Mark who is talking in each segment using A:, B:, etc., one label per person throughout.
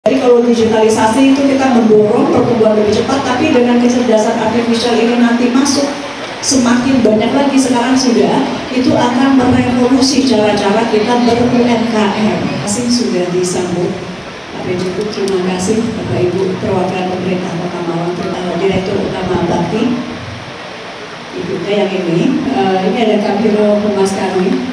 A: Jadi kalau digitalisasi itu kita mendorong pertumbuhan lebih cepat, tapi dengan kecerdasan artificial ini nanti masuk semakin banyak lagi, sekarang sudah, itu akan merevolusi cara-cara kita ber-UMKM. Masih sudah disambut Pak Bejuku, terima kasih Bapak Ibu perwakilan pemerintah Kota Malang, Direktur Utama Bakti, Ibu yang ini ada Kabiro Humas kami,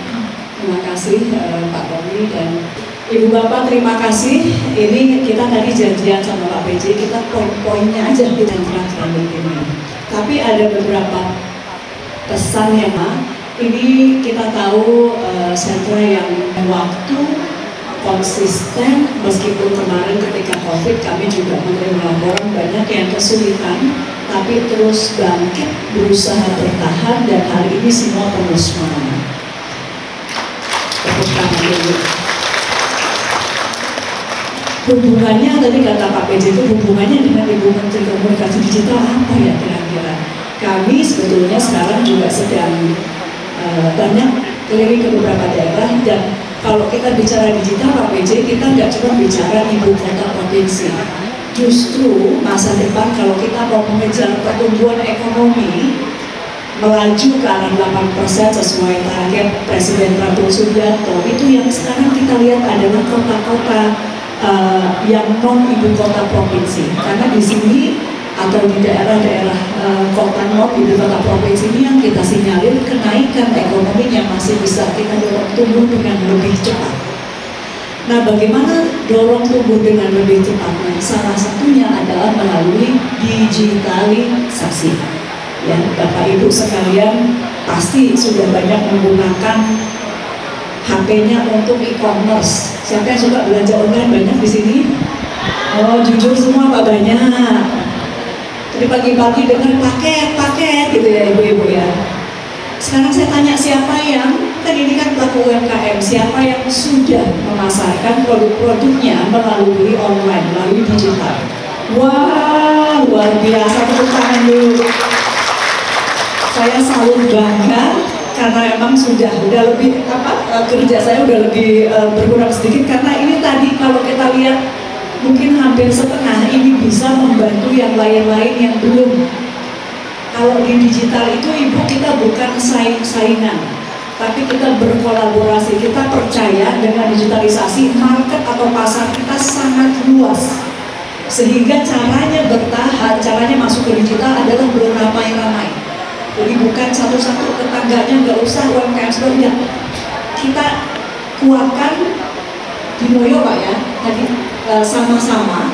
A: terima kasih Pak Tommy dan Ibu Bapak, terima kasih. Ini kita tadi janjian sama Pak PJ, kita poin-poinnya aja di transfer ini. Tapi ada beberapa pesan yang ini kita tahu sentra yang waktu konsisten, meskipun kemarin ketika COVID kami juga menerima laporan banyak yang kesulitan, tapi terus bangkit, berusaha bertahan, dan hari ini semua terus semangat. Tepuk tangan dulu. Hubungannya tadi kata Pak PJ itu hubungannya dengan Ibu Menteri Komunikasi Digital apa ya kira-kira? Kami sebetulnya sekarang juga sedang banyak keliling ke beberapa daerah, dan kalau kita bicara digital Pak PJ, kita nggak cuma bicara ibu kota provinsi. Justru masa depan kalau kita mau mengejar pertumbuhan ekonomi melaju ke arah 8% sesuai target Presiden Prabowo Subianto, itu yang sekarang kita lihat adalah kota-kota yang non ibu kota provinsi, karena di sini atau di daerah-daerah kota non ibu kota provinsi ini yang kita sinyalir kenaikan ekonomi yang masih bisa kita dorong tumbuh dengan lebih cepat. Nah, bagaimana dorong tumbuh dengan lebih cepatnya? Salah satunya adalah melalui digitalisasi. Ya, Bapak Ibu sekalian pasti sudah banyak menggunakan HP-nya untuk e-commerce. Siapa yang suka belanja online banyak di sini? Oh, jujur semua Pak, banyak. Jadi pagi-pagi dengar paket gitu ya ibu-ibu ya. Sekarang saya tanya siapa yang, kan ini kan pelaku UMKM, siapa yang sudah memasarkan produk-produknya melalui online, melalui digital? Wah, luar biasa, tepuk tangan dulu. Saya selalu bangga karena memang sudah lebih kerja saya udah lebih berkurang sedikit, karena ini tadi kalau kita lihat mungkin hampir setengah ini bisa membantu yang lain-lain yang belum. Kalau di digital itu ibu kita bukan saingan, tapi kita berkolaborasi. Kita percaya dengan digitalisasi market atau pasar kita sangat luas, sehingga caranya bertahan, caranya masuk ke digital adalah beramai-ramai. Jadi bukan satu-satu tetangganya, nggak usah UMKM sebagainya. Kita kuatkan di Moyo Pak ya, tadi sama-sama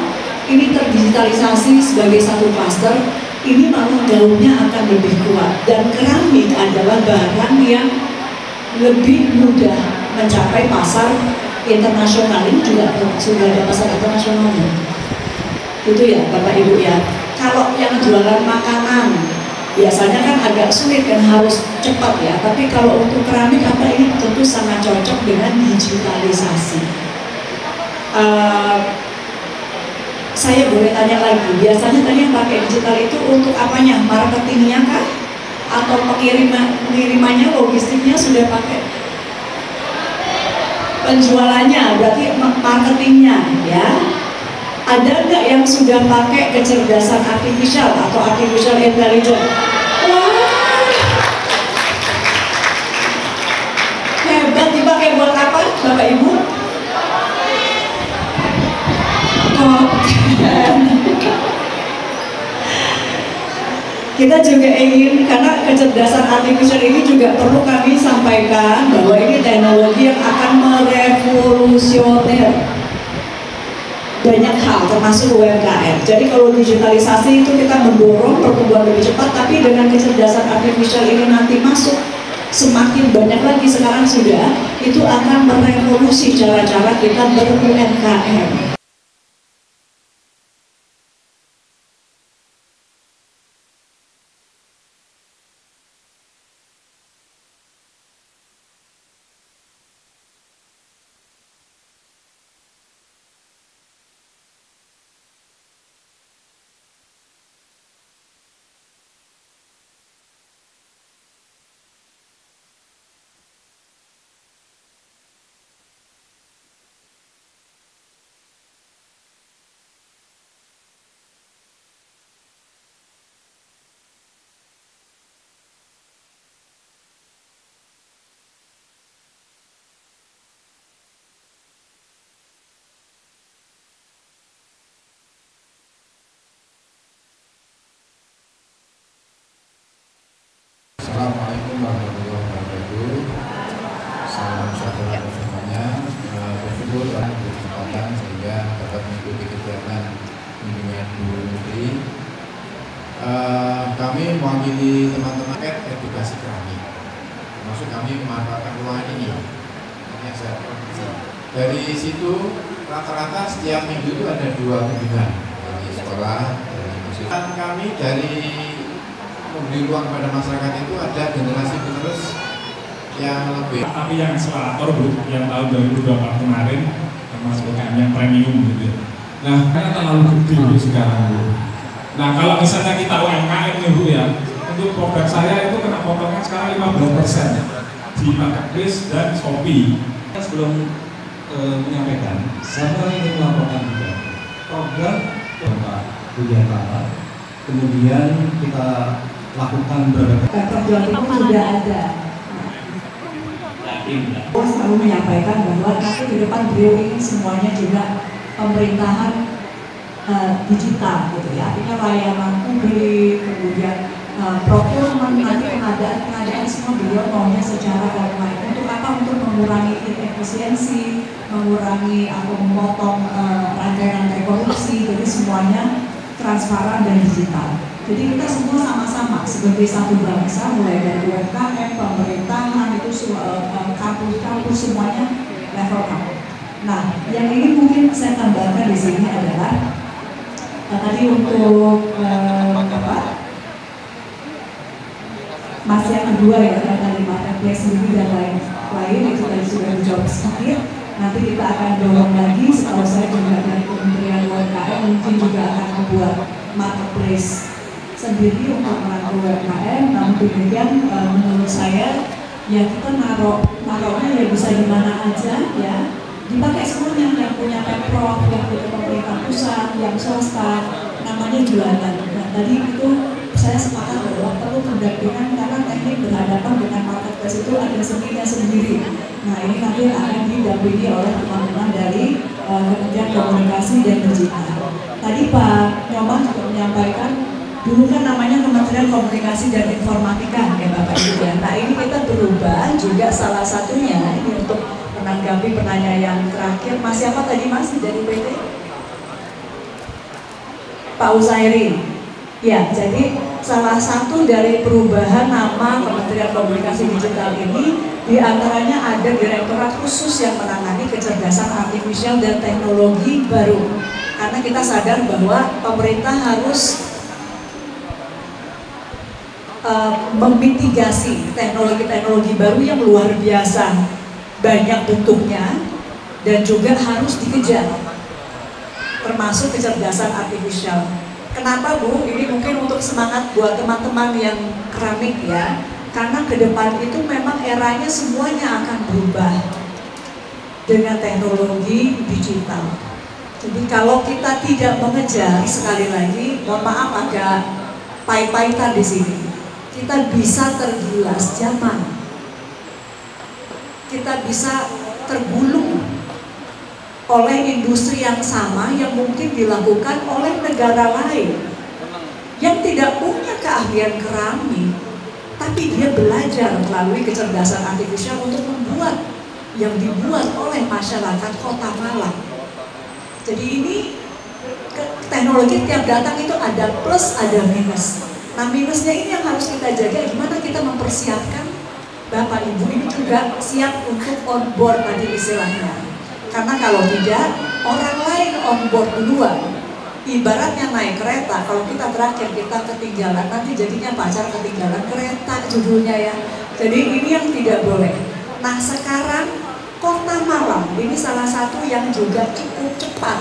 A: ini terdigitalisasi sebagai satu klaster, ini malah gaungnya akan lebih kuat. Dan keramik adalah barang yang lebih mudah mencapai pasar internasional. Ini juga sudah ada pasar internasionalnya. Itu ya Bapak Ibu ya. Kalau yang jualan makanan biasanya kan agak sulit kan, harus cepat ya, tapi kalau untuk keramik apa ini tentu sangat cocok dengan digitalisasi. Saya boleh tanya lagi, biasanya tadi yang pakai digital itu untuk apanya? Marketingnya kah? Atau pengirimannya, logistiknya sudah pakai? Penjualannya, berarti marketingnya ya. Ada nggak yang sudah pakai kecerdasan artificial atau artificial intelligence? Wah, hebat. Dipakai buat apa Bapak Ibu? Kita juga ingin, karena kecerdasan artificial ini juga perlu kami sampaikan bahwa ini teknologi yang akan merevolusioner banyak hal termasuk UMKM. Jadi kalau digitalisasi itu kita mendorong pertumbuhan lebih cepat, tapi dengan kecerdasan artificial ini nanti masuk semakin banyak lagi, sekarang sudah, itu akan merevolusi cara-cara kita ber-UMKM.
B: mengikuti kegiatan bimbingan Bu Menteri. Kami mewakili teman-teman edukasi keramik, termasuk kami memanfaatkan ruangan ini. Ini yang saya produksi. Dari situ rata-rata setiap minggu itu ada 2 kunjungan dari sekolah, dari mahasiswa. Kami dari memberi ruang pada masyarakat itu ada generasi penerus yang lebih.
C: Tapi yang eskalator Bu, yang tahun 2024 kemarin termasuk yang premium gitu. Nah, karena terlalu gede Bu sekarang Bu. Nah, kalau misalnya kita UMKM nih Bu ya, untuk produk saya itu kena potongan sekarang 15% di Marketplace dan Shopee.
D: Sebelum menyampaikan, saya ingin melaporkan juga program Bapak Budiantara. Kemudian kita lakukan berbagai
A: Pemprov Jawa Timur sudah ada. Bos selalu menyampaikan bahwa nanti ke depan beliau ini semuanya juga pemerintahan digital gitu ya, artinya layanan publik, kemudian procurement, nanti pengadaan semua beliau maunya secara online. Untuk apa? Untuk mengurangi inefisiensi, mengurangi atau memotong rantai-rantai korupsi, jadi semuanya transparan dan digital. Jadi kita semua sama-sama sebagai satu bangsa, mulai dari UMKM, pemerintahan, itu kampus-kampus semuanya level up. Nah, yang ini mungkin saya tambahkan di sini adalah tadi untuk masih yang kedua ya, tadi marketplace sendiri dan lain-lain itu tadi sudah dijawab sedikit. Nanti kita akan dorong lagi, setahu saya juga dari Kementerian UMKM mungkin juga akan membuat marketplace sendiri untuk merangkul UMKM. Namun demikian menurut saya ya kita naruhnya ya bisa di mana aja ya, dipakai semuanya, yang punya Pemprov, yang punya pemerintah pusat, yang swasta, namanya jualan. Nah tadi itu saya sepakat bahwa perlu pendampingan karena teknik berhadapan dengan marketplace itu ada seninya sendiri. Nah ini nanti akan didampingi oleh teman-teman dari Kementerian Komunikasi dan Digital. Tadi Pak Nyoman juga menyampaikan dulu kan namanya Kementerian Komunikasi dan Informatika ya Bapak Ibu ya. Nah ini kita berubah juga salah satunya ini untuk menanggapi penanya yang terakhir. Mas siapa tadi Mas dari PT? Pak Usairi. Ya, jadi salah satu dari perubahan nama Kementerian Komunikasi Digital ini diantaranya ada direktorat khusus yang menangani kecerdasan artifisial dan teknologi baru. Karena kita sadar bahwa pemerintah harus memitigasi teknologi-teknologi baru yang luar biasa banyak bentuknya dan juga harus dikejar, termasuk kecerdasan artifisial. Kenapa Bu? Ini mungkin untuk semangat buat teman-teman yang keramik ya, karena ke depan itu memang eranya semuanya akan berubah dengan teknologi digital. Jadi kalau kita tidak mengejar, sekali lagi, mohon maaf agak pahit-pahitan di sini, kita bisa tergilas zaman, kita bisa tergulung oleh industri yang sama yang mungkin dilakukan oleh negara lain yang tidak punya keahlian keramik, tapi dia belajar melalui kecerdasan artifisial untuk membuat yang dibuat oleh masyarakat Kota Malang. Jadi ini teknologi tiap datang itu ada plus ada minus. Nah minusnya ini yang harus kita jaga, gimana kita mempersiapkan Bapak Ibu ini juga siap untuk on board tadi istilahnya. Karena kalau tidak, orang lain on board duluan. Ibaratnya naik kereta, kalau kita terakhir kita ketinggalan, nanti jadinya pacar ketinggalan kereta judulnya ya. Jadi ini yang tidak boleh. Nah sekarang Kota Malang ini salah satu yang juga cukup cepat.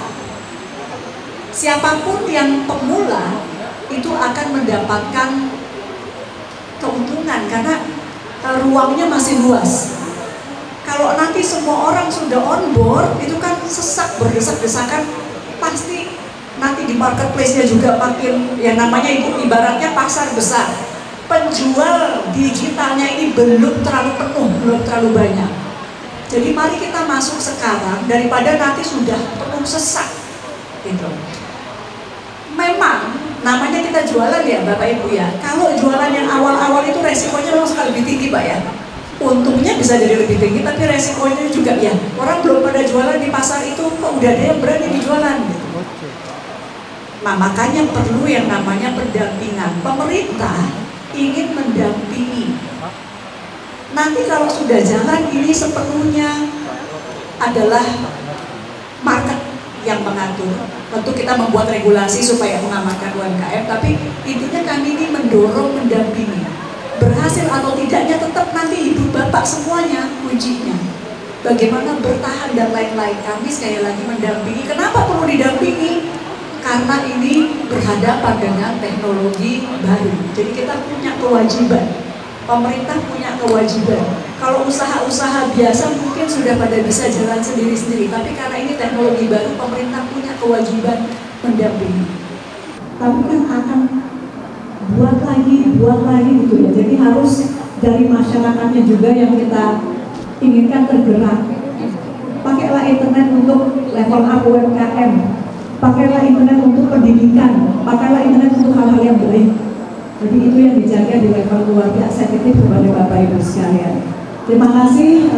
A: Siapapun yang pemula itu akan mendapatkan keuntungan karena ruangnya masih luas. Kalau nanti semua orang sudah on board, itu kan sesak berdesak-desakan, pasti nanti di marketplace-nya juga makin, ya namanya ibaratnya pasar besar. Penjual digitalnya ini belum terlalu penuh, belum terlalu banyak. Jadi mari kita masuk sekarang daripada nanti sudah penuh sesak. Gitu. Memang namanya kita jualan ya Bapak Ibu ya. Kalau jualan yang awal-awal itu resikonya memang sekali lebih tinggi Pak ya. Untungnya bisa jadi lebih tinggi, tapi resikonya juga ya. Orang belum pada jualan di pasar itu, kok udah ada yang berani dijualan gitu. Nah, makanya perlu yang namanya pendampingan. Pemerintah ingin mendampingi. Nanti kalau sudah jalan, ini sepenuhnya adalah market yang mengatur. Tentu kita membuat regulasi supaya mengamankan UMKM, tapi intinya kami ini mendorong, mendampingi. Berhasil atau tidaknya tetap nanti ibu bapak semuanya kuncinya. Bagaimana bertahan dan lain-lain. Kami sekali lagi mendampingi. Kenapa perlu didampingi? Karena ini berhadapan dengan teknologi baru. Jadi kita punya kewajiban. Pemerintah punya kewajiban. Kalau usaha-usaha biasa mungkin sudah pada bisa jalan sendiri-sendiri, tapi karena ini teknologi baru, pemerintah punya kewajiban mendampingi. Tapi kan akan buat lagi gitu ya. Jadi harus dari masyarakatnya juga yang kita inginkan tergerak. Pakailah internet untuk level up UMKM, pakailah internet untuk pendidikan, pakailah internet untuk hal-hal yang baik. Jadi itu yang dijaga di level keluarga, eksekutif kepada Bapak Ibu sekalian. Terima kasih